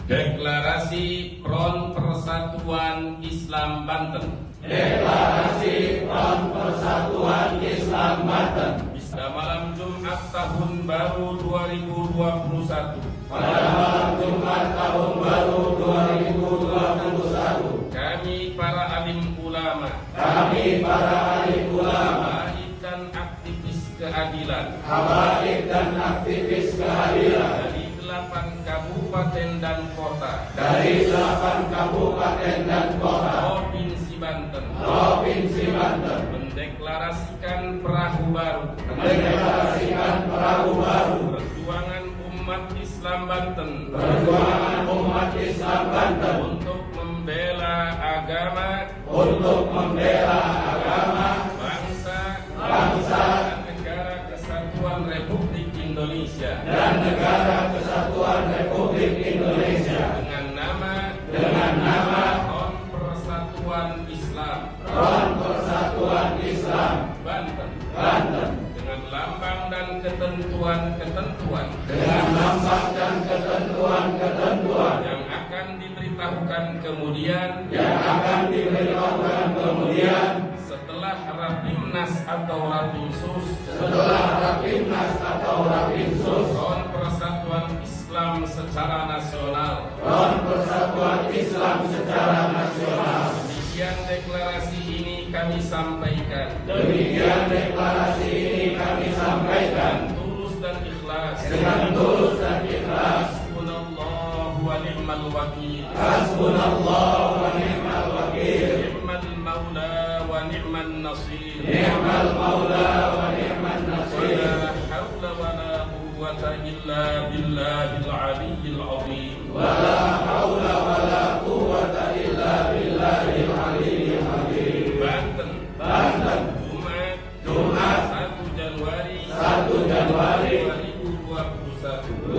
Deklarasi Front Persatuan Islam Banten. Deklarasi Front Persatuan Islam Banten. Pada malam Jumat tahun baru 2021. Pada malam Jumat tahun baru 2021. Kami para alim ulama. Kami para alim ulama. Habaib dan aktivis keadilan. Habaib dan aktivis keadilan. Dari 8 kabupaten dan kota. Dari 8 kabupaten dan kota. Provinsi Banten. Provinsi Banten. Mendeklarasikan perahu baru. Mendeklarasikan perahu baru. Perjuangan umat Islam Banten. Perjuangan umat Islam Banten. Untuk membela agama. Untuk membela agama. Bangsa. Bangsa. Dan negara kesatuan Republik Indonesia. Dan negara kesatuan Republik Indonesia. Dengan nama. Front Persatuan Islam. Front Persatuan Islam Banten. Banten. Dengan lambang dan ketentuan. Dengan lambang dan ketentuan Yang akan diberitahukan kemudian. Setelah Rapimnas atau Rapimsus. Front Persatuan Islam secara nasional. Demikian deklarasi ini kami sampaikan. Dengan tulus dan ikhlas. Hasbunallahu wa ni'mal wakil. Ni'mal maula wa ni'man nasir. Wala hawla wala quwwata illa billahil aliyyil azim. Banten. Jumat 1 Januari 2021.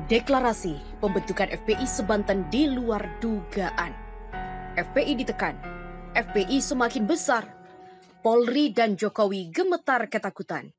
Deklarasi pembentukan FPI sebanten di luar dugaan. FPI ditekan, FPI semakin besar. Polri dan Jokowi gemetar ketakutan.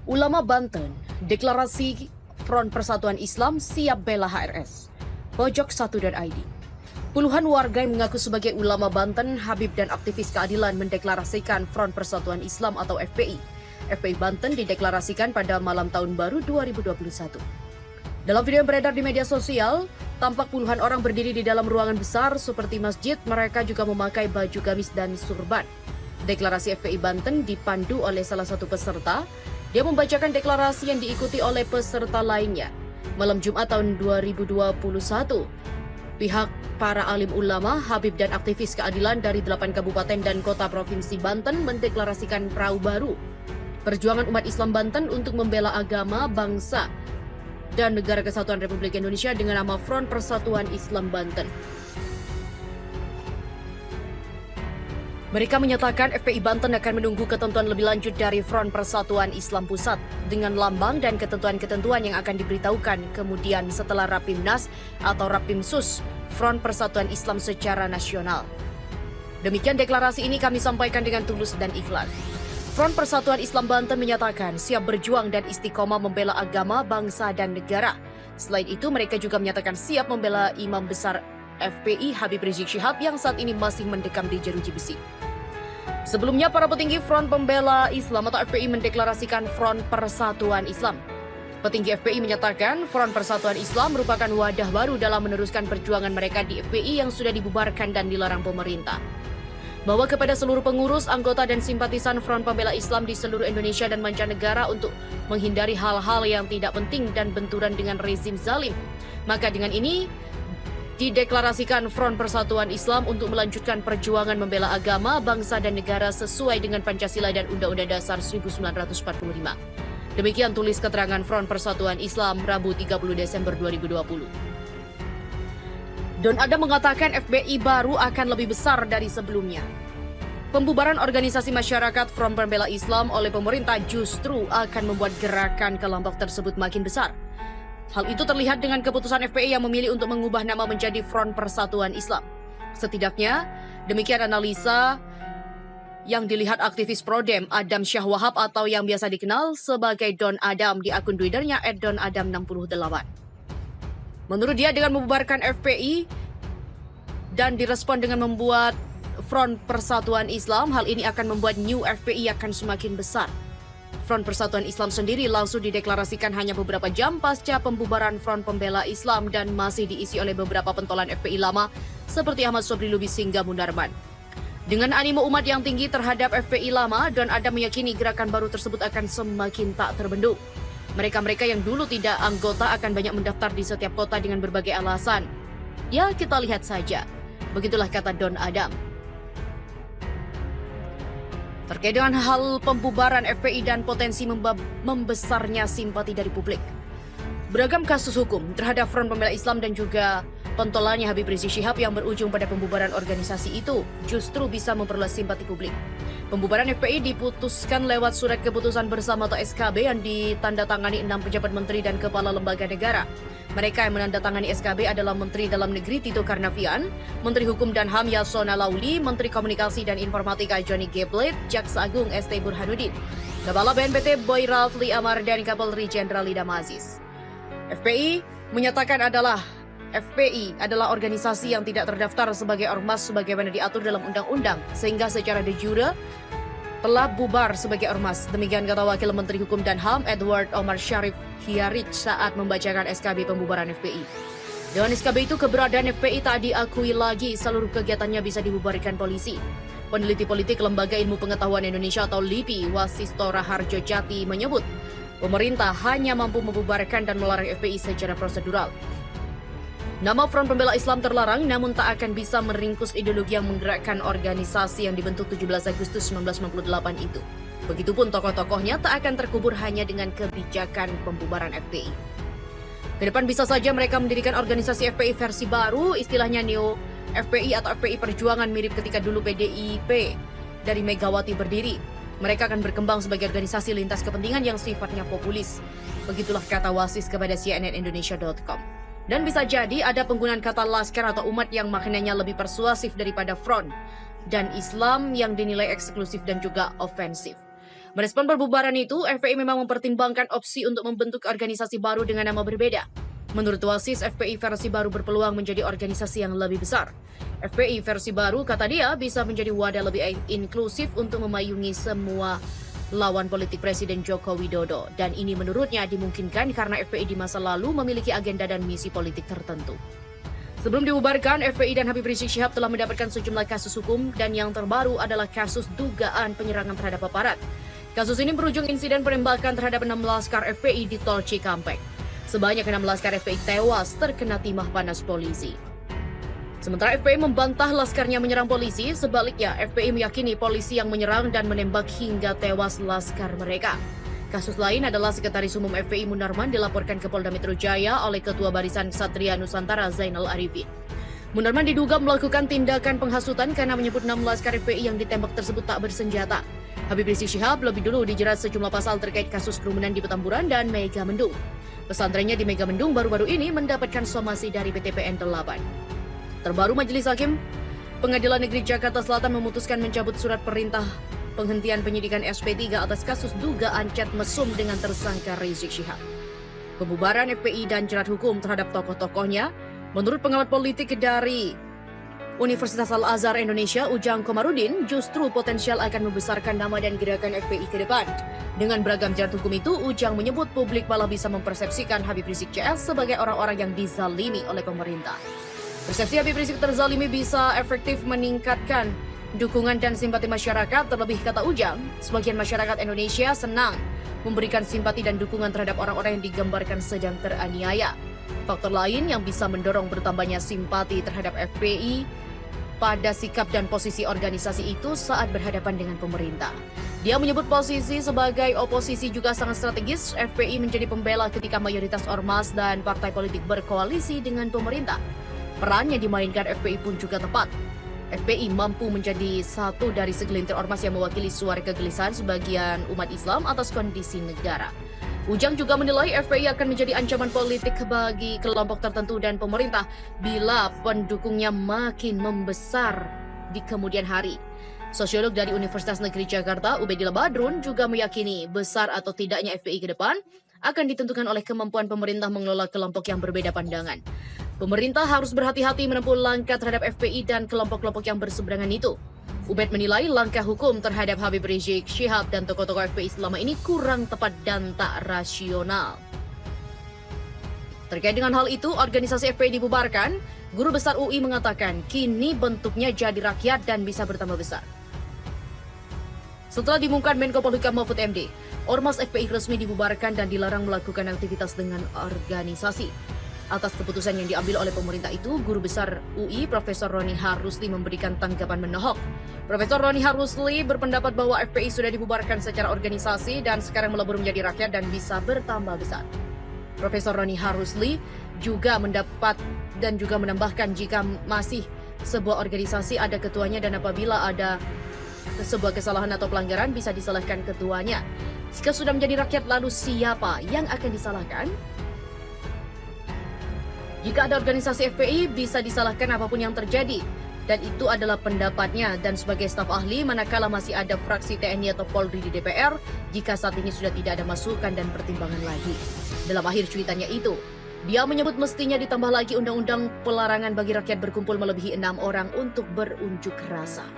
Ulama Banten, deklarasi Front Persatuan Islam siap bela HRS. Pojok1.id. Puluhan warga yang mengaku sebagai ulama Banten, Habib dan aktivis keadilan mendeklarasikan Front Persatuan Islam atau FPI. FPI Banten dideklarasikan pada malam tahun baru 2021. Dalam video yang beredar di media sosial, tampak puluhan orang berdiri di dalam ruangan besar seperti masjid. Mereka juga memakai baju gamis dan surban. Deklarasi FPI Banten dipandu oleh salah satu peserta. Dia membacakan deklarasi yang diikuti oleh peserta lainnya. Malam Jumat tahun 2021, pihak para alim ulama, habib dan aktivis keadilan dari 8 kabupaten dan kota Provinsi Banten mendeklarasikan perahu baru, perjuangan umat Islam Banten untuk membela agama, bangsa, dan Negara Kesatuan Republik Indonesia dengan nama Front Persatuan Islam Banten. Mereka menyatakan FPI Banten akan menunggu ketentuan lebih lanjut dari Front Persatuan Islam Pusat dengan lambang dan ketentuan-ketentuan yang akan diberitahukan kemudian setelah Rapimnas atau Rapimsus Front Persatuan Islam secara nasional. Demikian deklarasi ini kami sampaikan dengan tulus dan ikhlas. Front Persatuan Islam Banten menyatakan siap berjuang dan istiqomah membela agama, bangsa, dan negara. Selain itu, mereka juga menyatakan siap membela Imam Besar FPI Habib Rizik Syihab yang saat ini masih mendekam di jeruji besi. Sebelumnya, para petinggi Front Pembela Islam atau FPI mendeklarasikan Front Persatuan Islam. Petinggi FPI menyatakan Front Persatuan Islam merupakan wadah baru dalam meneruskan perjuangan mereka di FPI yang sudah dibubarkan dan dilarang pemerintah. Bahwa kepada seluruh pengurus, anggota, dan simpatisan Front Pembela Islam di seluruh Indonesia dan mancanegara untuk menghindari hal-hal yang tidak penting dan benturan dengan rezim zalim. Maka dengan ini, dideklarasikan Front Persatuan Islam untuk melanjutkan perjuangan membela agama, bangsa, dan negara sesuai dengan Pancasila dan Undang-Undang Dasar 1945. Demikian tulis keterangan Front Persatuan Islam Rabu 30 Desember 2020. Don Adam mengatakan FPI baru akan lebih besar dari sebelumnya. Pembubaran organisasi masyarakat Front Pembela Islam oleh pemerintah justru akan membuat gerakan kelompok tersebut makin besar. Hal itu terlihat dengan keputusan FPI yang memilih untuk mengubah nama menjadi Front Persatuan Islam. Setidaknya, demikian analisa yang dilihat aktivis Prodem Adam Syah Wahab atau yang biasa dikenal sebagai Don Adam di akun Twitternya @donadam68. Menurut dia, dengan membubarkan FPI dan direspon dengan membuat Front Persatuan Islam, hal ini akan membuat New FPI akan semakin besar. Front Persatuan Islam sendiri langsung dideklarasikan hanya beberapa jam pasca pembubaran Front Pembela Islam dan masih diisi oleh beberapa pentolan FPI lama seperti Ahmad Sobri Lubis hingga Munarman. Dengan animo umat yang tinggi terhadap FPI lama, Don Adam meyakini gerakan baru tersebut akan semakin tak terbendung. Mereka-mereka yang dulu tidak anggota akan banyak mendaftar di setiap kota dengan berbagai alasan. Ya, kita lihat saja. Begitulah kata Don Adam. Terkait dengan hal pembubaran FPI dan potensi membesarnya simpati dari publik. Beragam kasus hukum terhadap Front Pembela Islam dan juga pentolannya Habib Rizik Syihab yang berujung pada pembubaran organisasi itu justru bisa memperluas simpati publik. Pembubaran FPI diputuskan lewat surat keputusan bersama atau SKB yang ditandatangani 6 pejabat menteri dan kepala lembaga negara. Mereka yang menandatangani SKB adalah Menteri Dalam Negeri Tito Karnavian, Menteri Hukum dan HAM Yasona Lauli, Menteri Komunikasi dan Informatika Johnny G. Plate, Jaksa Agung ST Burhanuddin, Kepala BNPT Boy Rafli Amar, dan Kapolri Jenderal Idham Aziz. FPI adalah organisasi yang tidak terdaftar sebagai ormas sebagaimana diatur dalam undang-undang, sehingga secara de jure telah bubar sebagai ormas. Demikian kata Wakil Menteri Hukum dan HAM Edward Omar Syarif Hiarich saat membacakan SKB pembubaran FPI. Dengan SKB itu, keberadaan FPI tak diakui lagi, seluruh kegiatannya bisa dibubarkan polisi. Peneliti politik Lembaga Ilmu Pengetahuan Indonesia atau LIPI, Wasisto Raharjo Jati menyebut, pemerintah hanya mampu membubarkan dan melarang FPI secara prosedural. Nama Front Pembela Islam terlarang, namun tak akan bisa meringkus ideologi yang menggerakkan organisasi yang dibentuk 17 Agustus 1998 itu. Begitupun tokoh-tokohnya tak akan terkubur hanya dengan kebijakan pembubaran FPI. Kedepan bisa saja mereka mendirikan organisasi FPI versi baru, istilahnya Neo FPI atau FPI Perjuangan, mirip ketika dulu PDIP dari Megawati berdiri. Mereka akan berkembang sebagai organisasi lintas kepentingan yang sifatnya populis. Begitulah kata Wasis kepada cnnindonesia.com. Dan bisa jadi ada penggunaan kata laskar atau umat yang maknanya lebih persuasif daripada front, dan Islam yang dinilai eksklusif dan juga ofensif. Merespon pembubaran itu, FPI memang mempertimbangkan opsi untuk membentuk organisasi baru dengan nama berbeda. Menurut Wasis, FPI versi baru berpeluang menjadi organisasi yang lebih besar. FPI versi baru, kata dia, bisa menjadi wadah lebih inklusif untuk memayungi semua lawan politik Presiden Joko Widodo, dan ini menurutnya dimungkinkan karena FPI di masa lalu memiliki agenda dan misi politik tertentu. Sebelum dibubarkan, FPI dan Habib Rizik Syihab telah mendapatkan sejumlah kasus hukum dan yang terbaru adalah kasus dugaan penyerangan terhadap aparat. Kasus ini berujung insiden penembakan terhadap 6 laskar FPI di Tol Cikampek. Sebanyak 6 laskar FPI tewas terkena timah panas polisi. Sementara FPI membantah laskarnya menyerang polisi, sebaliknya FPI meyakini polisi yang menyerang dan menembak hingga tewas laskar mereka. Kasus lain adalah Sekretaris Umum FPI Munarman dilaporkan ke Polda Metro Jaya oleh Ketua Barisan Ksatria Nusantara Zainal Arifin. Munarman diduga melakukan tindakan penghasutan karena menyebut 6 laskar FPI yang ditembak tersebut tak bersenjata. Habib Rizik Syihab lebih dulu dijerat sejumlah pasal terkait kasus kerumunan di Petamburan dan Megamendung. Pesantrennya di Megamendung baru-baru ini mendapatkan somasi dari PTPN 8. Terbaru Majelis Hakim Pengadilan Negeri Jakarta Selatan memutuskan mencabut surat perintah penghentian penyidikan SP3 atas kasus dugaan chat mesum dengan tersangka Rizik Syihab. Pembubaran FPI dan jerat hukum terhadap tokoh-tokohnya, menurut pengamat politik dari Universitas Al-Azhar Indonesia, Ujang Komarudin, justru potensial akan membesarkan nama dan gerakan FPI ke depan. Dengan beragam jerat hukum itu, Ujang menyebut publik malah bisa mempersepsikan Habib Rizik CS sebagai orang-orang yang dizalimi oleh pemerintah. Persepsi Habib Rizik terzalimi bisa efektif meningkatkan dukungan dan simpati masyarakat, terlebih kata Ujang, sebagian masyarakat Indonesia senang memberikan simpati dan dukungan terhadap orang-orang yang digambarkan sedang teraniaya. Faktor lain yang bisa mendorong bertambahnya simpati terhadap FPI pada sikap dan posisi organisasi itu saat berhadapan dengan pemerintah. Dia menyebut posisi sebagai oposisi juga sangat strategis. FPI menjadi pembela ketika mayoritas ormas dan partai politik berkoalisi dengan pemerintah. Peran yang dimainkan FPI pun juga tepat. FPI mampu menjadi satu dari segelintir ormas yang mewakili suara kegelisahan sebagian umat Islam atas kondisi negara. Ujang juga menilai FPI akan menjadi ancaman politik bagi kelompok tertentu dan pemerintah bila pendukungnya makin membesar di kemudian hari. Sosiolog dari Universitas Negeri Jakarta, Ubedillah Badrun, juga meyakini besar atau tidaknya FPI ke depan akan ditentukan oleh kemampuan pemerintah mengelola kelompok yang berbeda pandangan. Pemerintah harus berhati-hati menempuh langkah terhadap FPI dan kelompok-kelompok yang berseberangan itu. Ubed menilai langkah hukum terhadap Habib Rizik Syihab dan tokoh-tokoh FPI selama ini kurang tepat dan tak rasional. Terkait dengan hal itu, organisasi FPI dibubarkan. Guru Besar UI mengatakan kini bentuknya jadi rakyat dan bisa bertambah besar. Setelah diumumkan Menko Polhukam Mahfud MD, Ormas FPI resmi dibubarkan dan dilarang melakukan aktivitas dengan organisasi. Atas keputusan yang diambil oleh pemerintah itu, Guru Besar UI Profesor Roni Harusli memberikan tanggapan menohok. Profesor Roni Harusli berpendapat bahwa FPI sudah dibubarkan secara organisasi dan sekarang melebur menjadi rakyat dan bisa bertambah besar. Profesor Roni Harusli juga menambahkan jika masih sebuah organisasi ada ketuanya dan apabila ada sebuah kesalahan atau pelanggaran bisa disalahkan ketuanya. Jika sudah menjadi rakyat, lalu siapa yang akan disalahkan? Jika ada organisasi FPI, bisa disalahkan apapun yang terjadi. Dan itu adalah pendapatnya. Dan sebagai staf ahli, manakala masih ada fraksi TNI atau Polri di DPR, jika saat ini sudah tidak ada masukan dan pertimbangan lagi. Dalam akhir cuitannya itu, dia menyebut mestinya ditambah lagi undang-undang pelarangan bagi rakyat berkumpul melebihi 6 orang untuk berunjuk rasa.